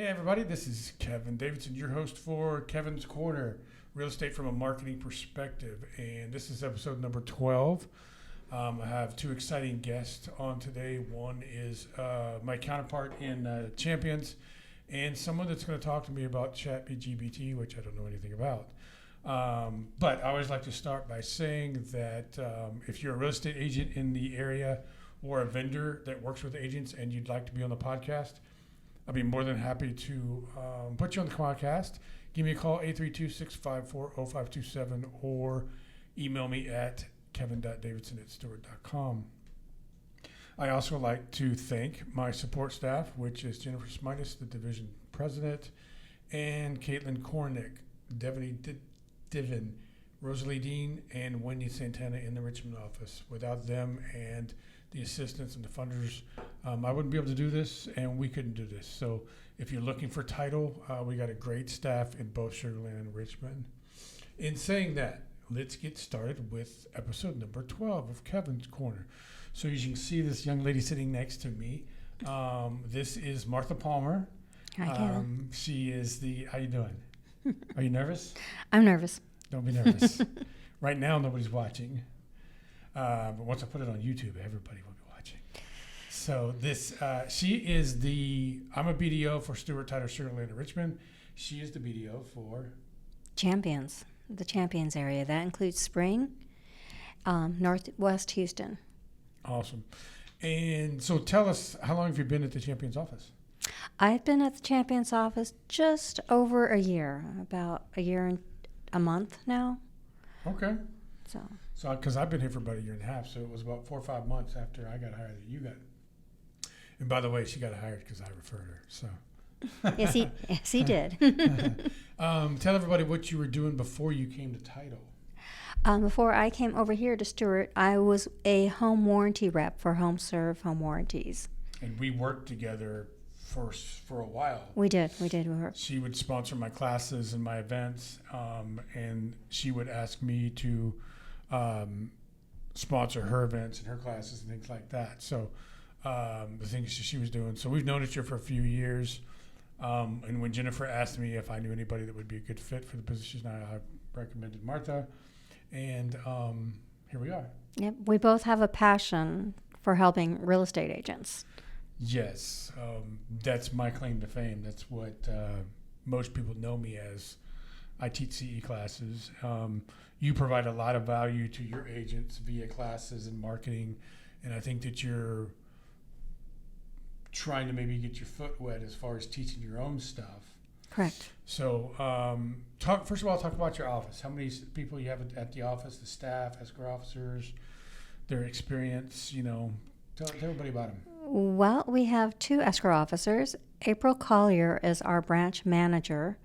Hey everybody, this is Kevin Davidson, your host for Kevin's Corner, real estate from a marketing perspective. And this is episode number 12. I have two exciting guests on today. One is my counterpart in Champions, and someone that's going to talk to me about ChatGPT, which I don't know anything about. But I always like to start by saying that if you're a real estate agent in the area or a vendor that works with agents and you'd like to be on the podcast, I'd be more than happy to put you on the podcast. Give me a call, 832-654-0527, or email me at kevin.davidson@stewart.com. I also like to thank my support staff, which is Jennifer Smitis, the division president, and Caitlin Kornick, Divin, Rosalie Dean, and Wendy Santana in the Richmond office. Without them and the assistants and the funders, I wouldn't be able to do this, and we couldn't do this. So if you're looking for title, we got a great staff in both Sugar Land and Richmond. In saying that, let's get started with episode number 12 of Kevin's Corner. So as you can see, this young lady sitting next to me, this is Martha Palmer. Hi, Kevin. She is how you doing? Are you nervous? I'm nervous. Don't be nervous. Right now, nobody's watching. But once I put it on YouTube, everybody will be watching. So she is I'm a BDO for Stewart Title Sugar Land in Richmond. She is the BDO for Champions, the Champions area. That includes Spring, Northwest Houston. Awesome. And so tell us, how long have you been at the Champions office? I've been at the Champions office just over a year, about a year and a month now. Okay. So because I've been here for about a year and a half, so it was about 4 or 5 months after I got hired that you got. And by the way, she got hired because I referred her. So. Yes, he did. Tell everybody what you were doing before you came to Title. Before I came over here to Stewart, I was a home warranty rep for HomeServe Home Warranties. And we worked together for a while. We did. She would sponsor my classes and my events, and she would ask me to sponsor her events and her classes and things like that. So the things she was doing. So we've known each other for a few years. And when Jennifer asked me if I knew anybody that would be a good fit for the position, I recommended Martha. And here we are. Yep. We both have a passion for helping real estate agents. Yes. That's my claim to fame. That's what most people know me as. I teach CE classes. You provide a lot of value to your agents via classes and marketing, and I think that you're trying to maybe get your foot wet as far as teaching your own stuff. Correct. So first of all, talk about your office. How many people you have at the office, the staff, escrow officers, their experience, tell everybody about them. Well, we have 2 escrow officers. April Collier is our branch manager,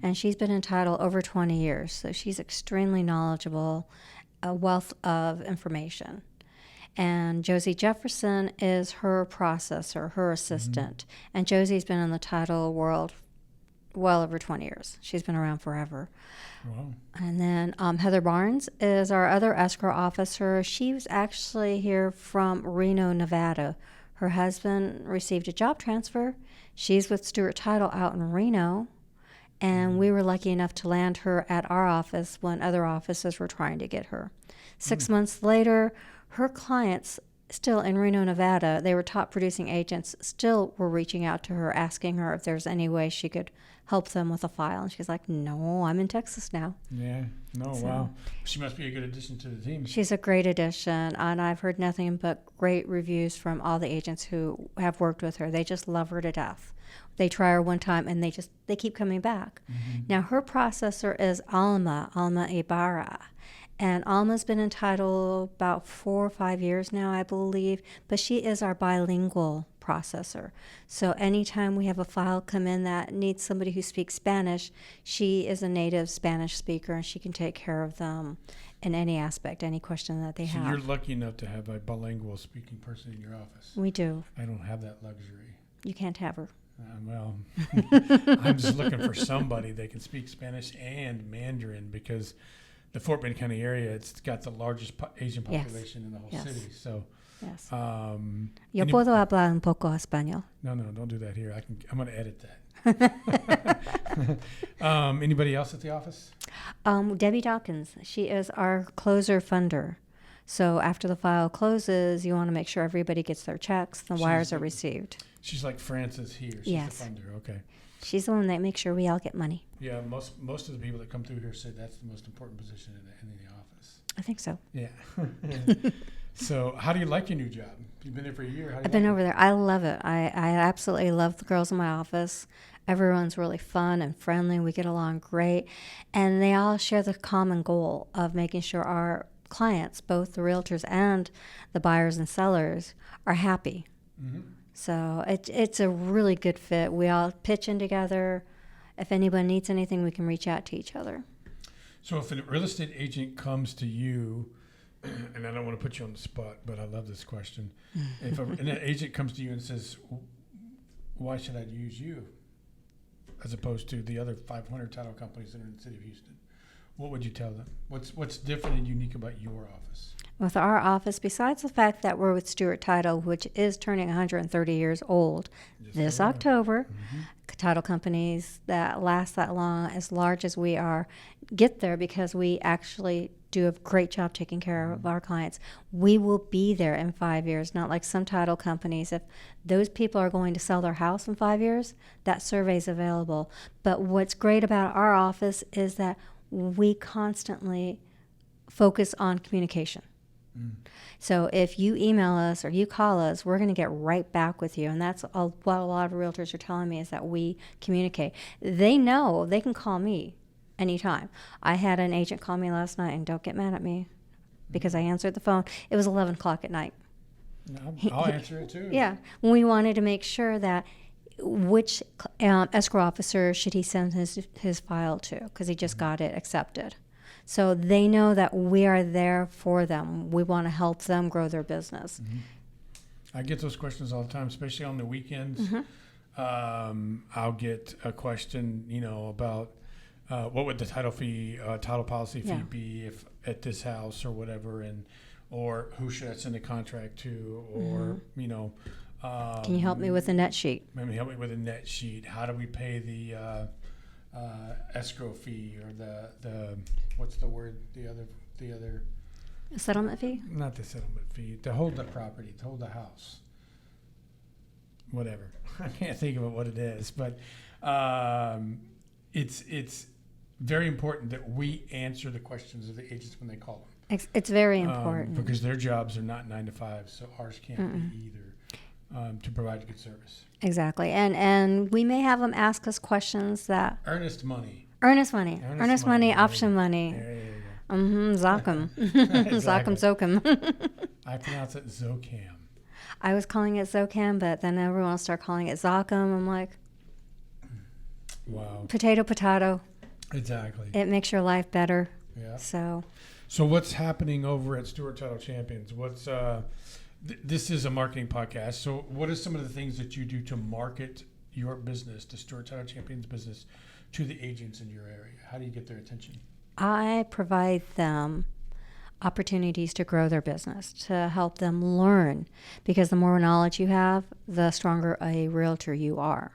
and she's been in title over 20 years, so she's extremely knowledgeable, a wealth of information. And Josie Jefferson is her processor, her assistant, and Josie's been in the title world well over 20 years. She's been around forever. Wow. And then Heather Barnes is our other escrow officer. She was actually here from Reno, Nevada. Her husband received a job transfer. She's with Stewart Title out in Reno, and we were lucky enough to land her at our office when other offices were trying to get her. 6 months later, her clients still in Reno, Nevada, they were top producing agents, still were reaching out to her, asking her if there's any way she could help them with a file. And she's like, no, I'm in Texas now. Yeah. No, so, wow. She must be a good addition to the team. She's a great addition, and I've heard nothing but great reviews from all the agents who have worked with her. They just love her to death. They try her one time, and they keep coming back. Mm-hmm. Now, her processor is Alma Ibarra. And Alma's been in title about 4 or 5 years now, I believe, but she is our bilingual processor. So anytime we have a file come in that needs somebody who speaks Spanish, she is a native Spanish speaker, and she can take care of them in any aspect, any question that they have. So you're lucky enough to have a bilingual speaking person in your office. We do. I don't have that luxury. You can't have her. Well, I'm just looking for somebody that can speak Spanish and Mandarin, because the Fort Bend County area, it's got the largest Asian population in the whole city. So Yo puedo hablar un poco español. No, don't do that here. I'm going to edit that. Anybody else at the office? Debbie Dawkins, she is our closer funder. So after the file closes, you want to make sure everybody gets their checks, the wires are received. She's like Frances here. She's Yes. the funder. Okay. She's the one that makes sure we all get money. Yeah, most of the people that come through here say that's the most important position in the office. I think so. Yeah. So how do you like your new job? You've been there for a year. How do you I've been like over there. I love it. I absolutely love the girls in my office. Everyone's really fun and friendly. We get along great. And they all share the common goal of making sure our clients, both the realtors and the buyers and sellers, are happy. Mm-hmm. So it's a really good fit. We all pitch in together. If anyone needs anything, we can reach out to each other. So if a real estate agent comes to you, and I don't want to put you on the spot, but I love this question. If an agent comes to you and says, why should I use you as opposed to the other 500 title companies that are in the city of Houston? What would you tell them? What's different and unique about your office? With our office, besides the fact that we're with Stewart Title, which is turning 130 years old this October, title companies that last that long, as large as we are, get there because we actually do a great job taking care of our clients. We will be there in 5 years, not like some title companies. If those people are going to sell their house in 5 years, that survey is available. But what's great about our office is that we constantly focus on communication. So if you email us or you call us, we're going to get right back with you. And that's what a lot of realtors are telling me, is that we communicate. They know they can call me anytime. I had an agent call me last night, and don't get mad at me because I answered the phone. It was 11 o'clock at night. I'll answer it too. Yeah. We wanted to make sure that which escrow officer should he send his file to, because he just got it accepted. So they know that we are there for them. We want to help them grow their business. I get those questions all the time, especially on the weekends. I'll get a question, about what would the title policy fee be if at this house or whatever, or who should I send a contract to, or can you help me with a net sheet? Maybe help me with a net sheet. How do we pay the escrow fee, or the what's the word? The other Settlement fee? Not the settlement fee. To hold the property, to hold the house. Whatever. I can't think of what it is, but it's very important that we answer the questions of the agents when they call them. It's very important because their jobs are not 9 to 5, so ours can't be either. To provide good service. Exactly. And we may have them ask us questions that... Earnest money, option money. There you go. Zocum. Exactly. Zocum, Zocum. I pronounce it Zocam. I was calling it Zocam, but then everyone will start calling it Zocum. I'm like, wow. Potato. Exactly. It makes your life better. Yeah. So what's happening over at Stewart Title Champions? What's... this is a marketing podcast. So what are some of the things that you do to market your business, the Stewart Title Champions business, to the agents in your area? How do you get their attention? I provide them opportunities to grow their business, to help them learn, because the more knowledge you have, the stronger a realtor you are.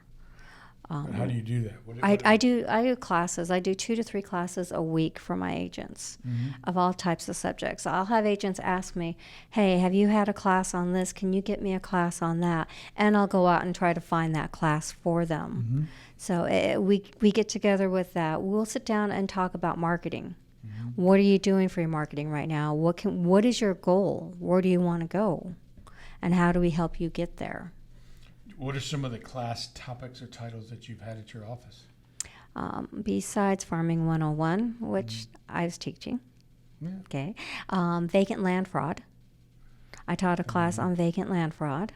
And how do you do that? I do classes. I do 2 to 3 classes a week for my agents of all types of subjects. I'll have agents ask me, hey, have you had a class on this? Can you get me a class on that? And I'll go out and try to find that class for them. So we get together with that. We'll sit down and talk about marketing. What are you doing for your marketing right now? What is your goal? Where do you want to go? And how do we help you get there? What are some of the class topics or titles that you've had at your office? Besides Farming 101, which I was teaching, okay, vacant land fraud. I taught a class on vacant land fraud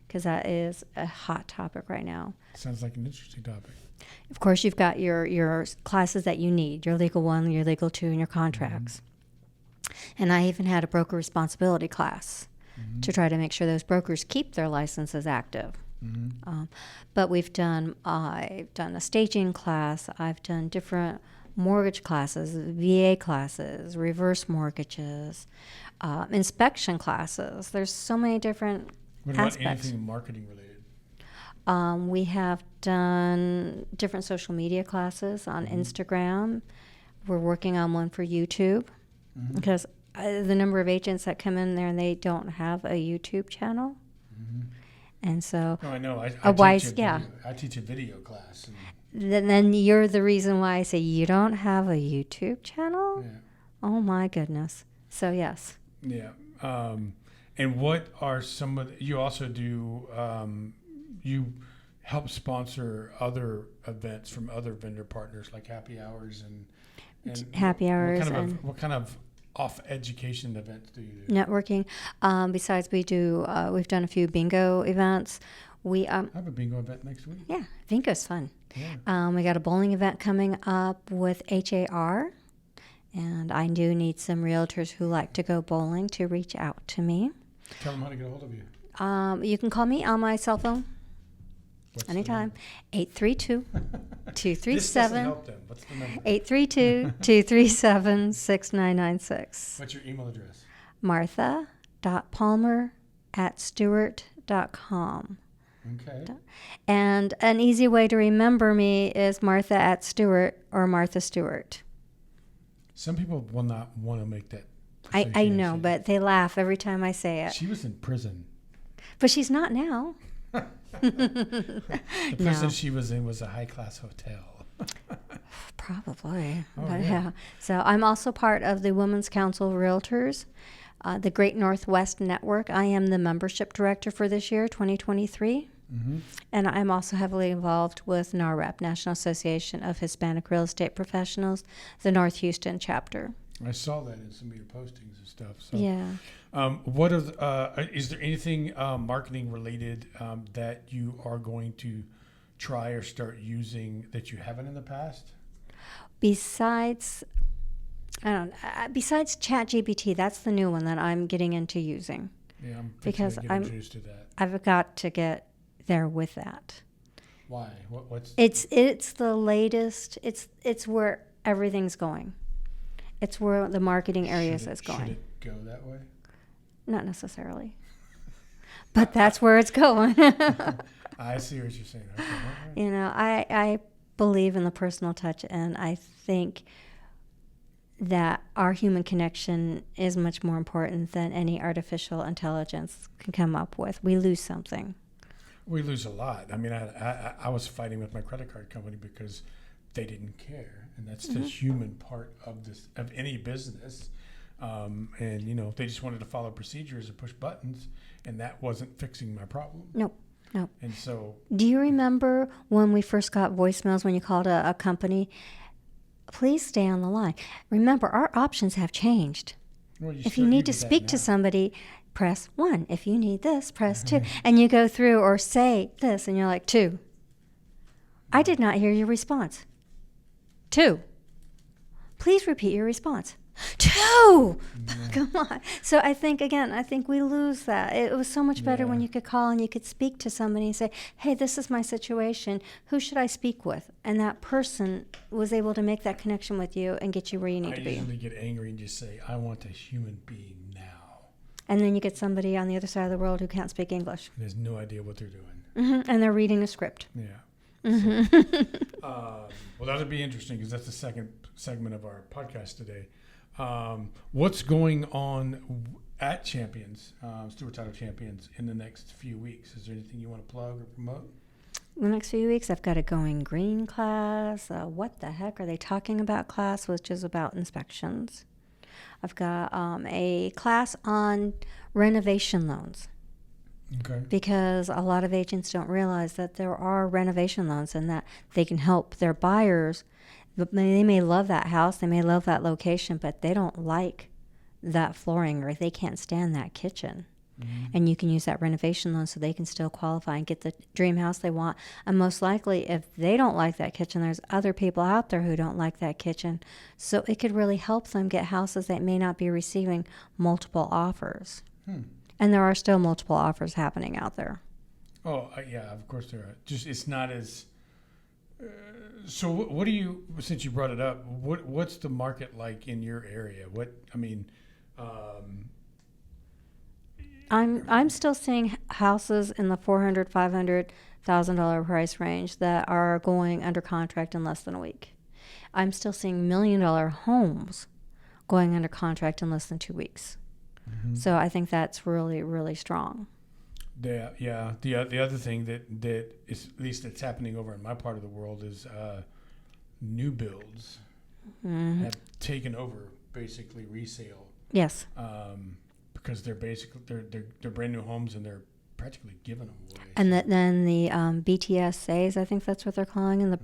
because that is a hot topic right now. Sounds like an interesting topic. Of course, you've got your classes that you need, your legal 1, your legal 2, and your contracts. And I even had a broker responsibility class to try to make sure those brokers keep their licenses active. But I've done a staging class. I've done different mortgage classes, VA classes, reverse mortgages, inspection classes. There's so many different What about aspects. anything marketing related? We have done different social media classes on Instagram. We're working on one for YouTube because the number of agents that come in there and they don't have a YouTube channel. And so, I know. I teach a video class. And then you're the reason why I say you don't have a YouTube channel? yeah. Oh, my goodness. So, yes. Yeah. And what are some of you also do, you help sponsor other events from other vendor partners like happy hours and Happy hours. What kind of off education events do you do? Networking. Besides, we've done a few bingo events. I have a bingo event next week. Yeah, bingo's fun. Yeah. We got a bowling event coming up with HAR, and I do need some realtors who like to go bowling to reach out to me. Tell them how to get a hold of you. You can call me on my cell phone What's anytime. 832 This doesn't 237 help them. What's the number? 832-237-6996. What's your email address? Martha.palmer@stewart.com. Okay. And an easy way to remember me is Martha at Stewart or Martha Stewart. Some people will not want to make that. I know, but they laugh every time I say it. She was in prison. But she's not now. The prison she was in was a high-class hotel. Probably. Oh, But yeah. So I'm also part of the Women's Council of Realtors, the Great Northwest Network. I am the membership director for this year, 2023. And I'm also heavily involved with NAREP, National Association of Hispanic Real Estate Professionals, the North Houston chapter. I saw that in some of your postings and stuff. So, Yeah. Is there anything marketing related that you are going to try or start using that you haven't in the past? Besides ChatGPT, that's the new one that I'm getting into using. Yeah, I'm Because fixing to get introduced to that. I've got to get there with that. Why? What's? It's the latest. It's where everything's going. It's where the marketing areas is going. Should it go that way? Not necessarily, but that's where it's going. I see what you're saying. Okay, all right. You know, I believe in the personal touch, and I think that our human connection is much more important than any artificial intelligence can come up with. We lose something. We lose a lot. I mean, I was fighting with my credit card company because they didn't care, and that's the human part of any business. And you know, they just wanted to follow procedures and push buttons, and that wasn't fixing my problem. Nope. And so, Do you remember when we first got voicemails when you called a company? Please stay on the line. Remember, our options have changed. well, If you need to speak to somebody. somebody, press 1. If you need this, press 2. And you go through or say this, and you're like, 2. I did not hear your response. 2. Please repeat your response. 2! Come on. So I think we lose that. It was so much better when Yeah. you could call and you could speak to somebody and say, hey, this is my situation. Who should I speak with? And that person was able to make that connection with you and get you where you need I to be. usually get angry and just say, I want a human being now. And then you get somebody on the other side of the world who can't speak English. And has no idea what they're doing. And they're reading a script. Yeah. Well, that'll be interesting because that's the second segment of our podcast today. What's going on at Champions, Stewart Title Champions, in the next few weeks? Is there anything you want to plug or promote? The next few weeks, I've got a Going Green class. What the heck are they talking about class, which is about inspections. I've got a class on renovation loans. Okay. Because a lot of agents don't realize that there are renovation loans and that they can help their buyers. They may love that house, they may love that location, but they don't like that flooring or they can't stand that kitchen. And you can use that renovation loan so they can still qualify and get the dream house they want. And most likely, if they don't like that kitchen, there's other people out there who don't like that kitchen. So it could really help them get houses that may not be receiving multiple offers. And there are still multiple offers happening out there. Oh, yeah, of course there are. Just it's not as... so what do you, since you brought it up, what's the market like in your area? I'm still seeing houses in the $400,000-$500,000 price range that are going under contract in less than a week. I'm still seeing $1 million homes going under contract in less than 2 weeks. Mm-hmm. So I think that's really, really strong. Yeah. The other thing that is, at least that's happening over in my part of the world, is new builds have taken over basically resale. Yes. Because they're brand new homes and they're practically giving them away. And then the BTSAs, I think that's what they're calling, and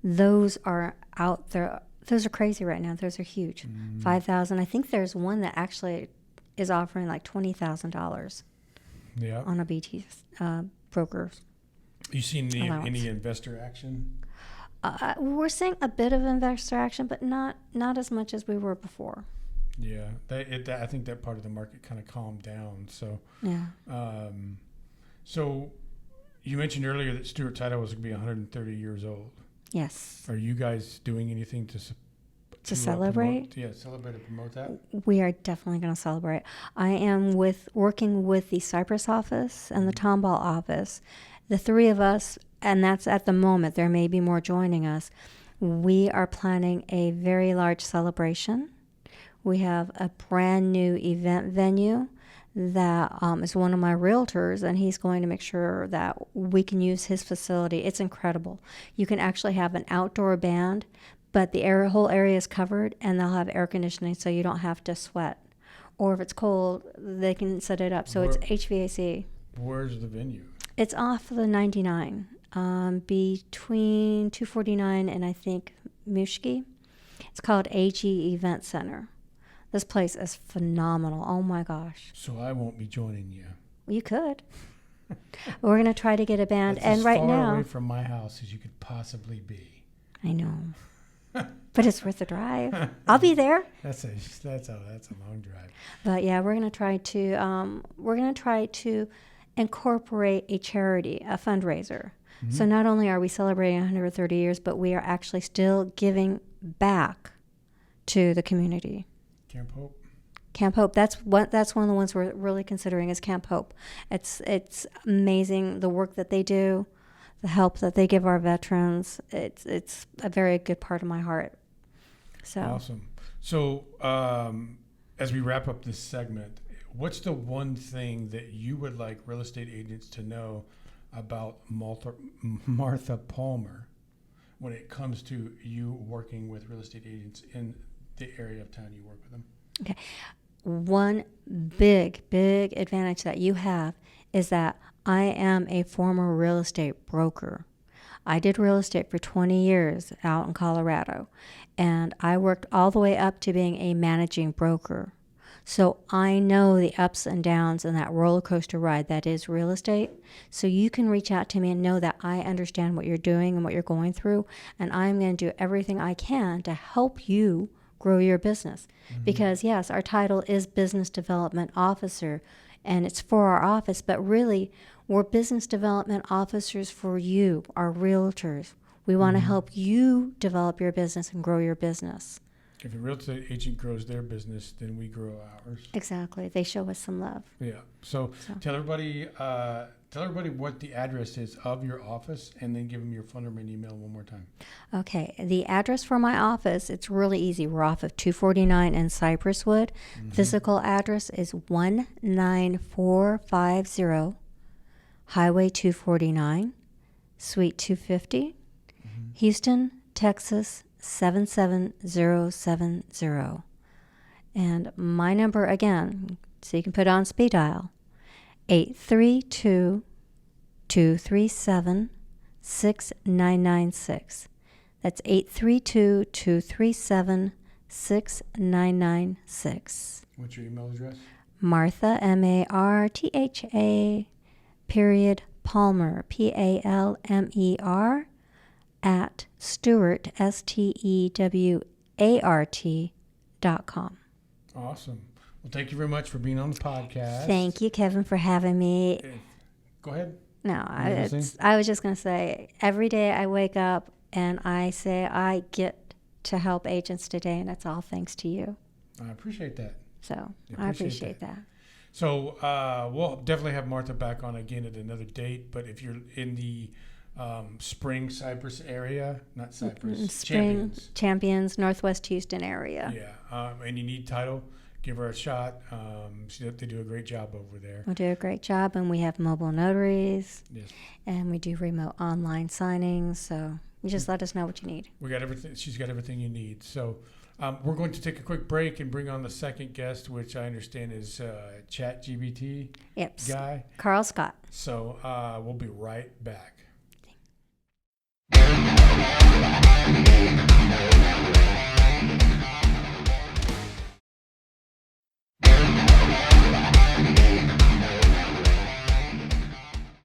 those are out there. Those are crazy right now. Those are huge. $5,000. I think there's one that actually is offering like $20,000. Yeah. On a BT broker. You seen any investor action? We're seeing a bit of investor action, but not as much as we were before. Yeah, I think that part of the market kind of calmed down. So yeah. So you mentioned earlier that Stewart Title was going to be 130 years old. Yes. Are you guys doing anything to celebrate? Celebrate and promote that. We are definitely going to celebrate. I am working with the Cypress office and the Tomball office. The three of us, and that's at the moment. There may be more joining us. We are planning a very large celebration. We have a brand new event venue that is one of my realtors, and he's going to make sure that we can use his facility. It's incredible. You can actually have an outdoor band, but the whole area is covered, and they'll have air conditioning so you don't have to sweat. Or if it's cold, they can set it up. So it's HVAC. Where's the venue? It's off of the 99, between 249 and I think Mushki. It's called AG Event Center. This place is phenomenal. Oh my gosh. So I won't be joining you. You could. We're going to try to get a band. That's and as right far now, away from my house as you could possibly be. I know. But it's worth the drive. I'll be there. That's a long drive. But yeah, we're going to try to incorporate a charity, a fundraiser. Mm-hmm. So not only are we celebrating 130 years, but we are actually still giving back to the community. Camp Hope. That's one of the ones we're really considering is Camp Hope. It's amazing the work that they do, the help that they give our veterans. It's a very good part of my heart. So awesome. So as we wrap up this segment, what's the one thing that you would like real estate agents to know about Martha Palmer when it comes to you working with real estate agents in the area of town you work with them? Okay. One big advantage that you have is that I am a former real estate broker. I did real estate for 20 years out in Colorado, and I worked all the way up to being a managing broker. So I know the ups and downs and that roller coaster ride that is real estate. So you can reach out to me and know that I understand what you're doing and what you're going through, and I'm going to do everything I can to help you grow your business. Mm-hmm. Because yes, our title is Business Development Officer, and it's for our office, but really we're business development officers for you, our realtors. We want to help you develop your business and grow your business. If a real estate agent grows their business, then we grow ours. Exactly. They show us some love. Yeah. So tell everybody what the address is of your office, and then give them your phone number and email one more time. Okay. The address for my office, it's really easy. We're off of 249 and Cypresswood. Mm-hmm. Physical address is 19450 Highway 249, Suite 250, Houston, Texas 77070. And my number again, so you can put it on speed dial, 832-237-6996. That's 832-237-6996. What's your email address? Martha, Martha, Palmer, Palmer, at Stewart, STEWART.com. Awesome. Well, thank you very much for being on the podcast. Thank you, Kevin, for having me. Go ahead. No, I was just going to say, every day I wake up and I say I get to help agents today, and that's all thanks to you. I appreciate that. So I appreciate that. So we'll definitely have Martha back on again at another date. But if you're in the Spring Cypress area, not Cypress, Spring Champions, Northwest Houston area. Yeah, and you need title, give her a shot. They do a great job over there. We'll do a great job, and we have mobile notaries, Yes. and we do remote online signings. So you just let us know what you need. We got everything. She's got everything you need. So we're going to take a quick break and bring on the second guest, which I understand is ChatGPT Yep. guy. Carl Scott. So we'll be right back.